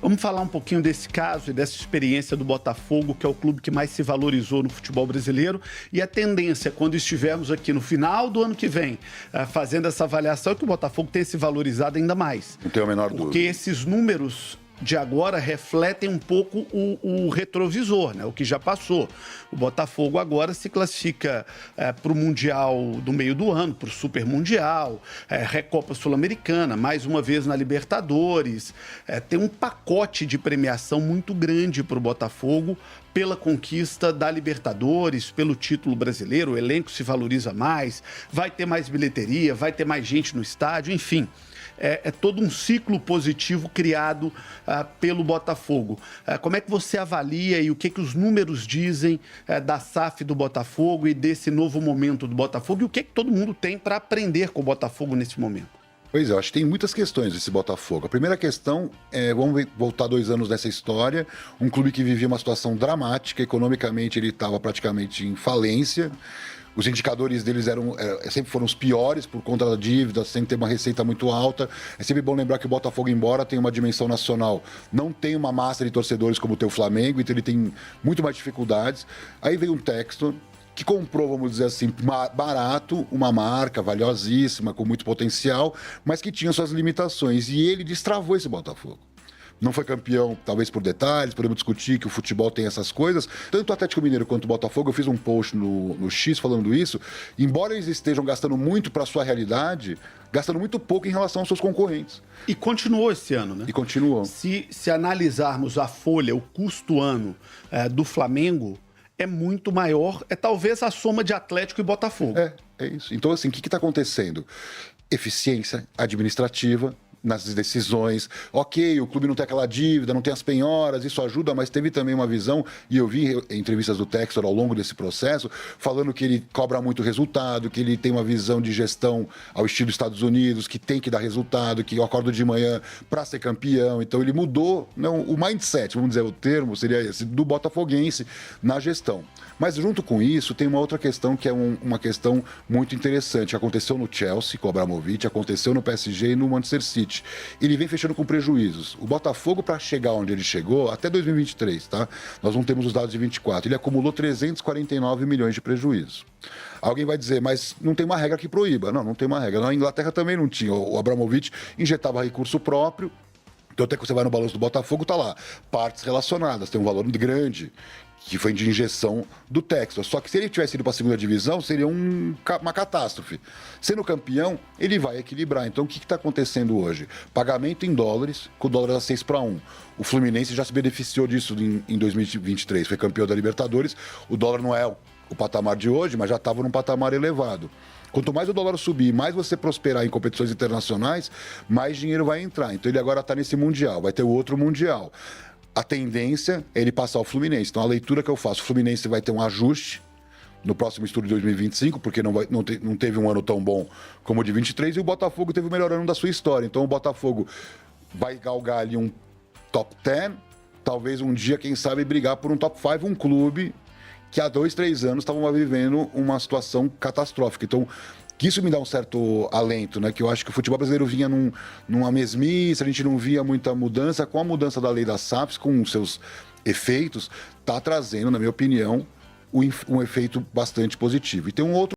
Vamos falar um pouquinho desse caso e dessa experiência do Botafogo, que é o clube que mais se valorizou no futebol brasileiro. E a tendência, quando estivermos aqui no final do ano que vem, fazendo essa avaliação, é que o Botafogo tenha se valorizado ainda mais. Não tenho a menor dúvida. Porque esses números de agora refletem um pouco o retrovisor, né? O que já passou. O Botafogo agora se classifica para o Mundial do meio do ano, para o Super Mundial, Recopa Sul-Americana, mais uma vez na Libertadores. Tem um pacote de premiação muito grande para o Botafogo pela conquista da Libertadores, pelo título brasileiro. O elenco se valoriza mais, vai ter mais bilheteria, vai ter mais gente no estádio, enfim. É todo um ciclo positivo criado pelo Botafogo. Como é que você avalia e o que os números dizem da SAF do Botafogo e desse novo momento do Botafogo? E o que todo mundo tem para aprender com o Botafogo nesse momento? Pois é, eu acho que tem muitas questões desse Botafogo. A primeira questão é, vamos voltar 2 anos nessa história, um clube que vivia uma situação dramática, economicamente ele estava praticamente em falência. Os indicadores deles sempre foram os piores por conta da dívida, sem ter uma receita muito alta. É sempre bom lembrar que o Botafogo, embora tenha uma dimensão nacional, não tem uma massa de torcedores como tem o Flamengo, então ele tem muito mais dificuldades. Aí veio um Textor que comprou, vamos dizer assim, barato, uma marca valiosíssima, com muito potencial, mas que tinha suas limitações. E ele destravou esse Botafogo. Não foi campeão, talvez por detalhes, podemos discutir que o futebol tem essas coisas. Tanto o Atlético Mineiro quanto o Botafogo, eu fiz um post no X falando isso, embora eles estejam gastando muito para a sua realidade, gastando muito pouco em relação aos seus concorrentes. E continuou esse ano, né? E continuou. Se analisarmos a folha, o custo ano do Flamengo, é muito maior, é talvez a soma de Atlético e Botafogo. É isso. Então, assim, o que está acontecendo? Eficiência administrativa nas decisões. Ok, o clube não tem aquela dívida, não tem as penhoras, isso ajuda, mas teve também uma visão, e eu vi entrevistas do Textor ao longo desse processo, falando que ele cobra muito resultado, que ele tem uma visão de gestão ao estilo dos Estados Unidos, que tem que dar resultado, que eu acordo de manhã para ser campeão. Então ele mudou o mindset, vamos dizer, o termo seria esse, do botafoguense na gestão. Mas junto com isso, tem uma outra questão que é uma questão muito interessante. Aconteceu no Chelsea, com o Abramovich, aconteceu no PSG e no Manchester City. Ele vem fechando com prejuízos. O Botafogo, para chegar onde ele chegou, até 2023, tá? Nós não temos os dados de 24. Ele acumulou 349 milhões de prejuízos. Alguém vai dizer, mas não tem uma regra que proíba. Não tem uma regra. Na Inglaterra também não tinha. O Abramovich injetava recurso próprio. Então, até que você vai no balanço do Botafogo, tá lá. Partes relacionadas, tem um valor grande, que foi de injeção do Textor. Só que se ele tivesse ido para a segunda divisão, seria uma catástrofe. Sendo campeão, ele vai equilibrar. Então, o que está acontecendo hoje? Pagamento em dólares, com o dólar a 6-1. O Fluminense já se beneficiou disso em 2023. Foi campeão da Libertadores. O dólar não é o patamar de hoje, mas já estava num patamar elevado. Quanto mais o dólar subir, mais você prosperar em competições internacionais, mais dinheiro vai entrar. Então, ele agora está nesse Mundial. Vai ter o outro Mundial. A tendência é ele passar o Fluminense. Então, a leitura que eu faço, o Fluminense vai ter um ajuste no próximo estudo de 2025, porque não teve um ano tão bom como o de 23, e o Botafogo teve o melhor ano da sua história. Então, o Botafogo vai galgar ali um top 10, talvez um dia, quem sabe, brigar por um top 5, um clube que há 2, 3 anos estavam vivendo uma situação catastrófica. Então, que isso me dá um certo alento, né? Que eu acho que o futebol brasileiro vinha numa mesmice, a gente não via muita mudança. Com a mudança da lei das SAFs, com os seus efeitos, está trazendo, na minha opinião, um efeito bastante positivo. E tem um outro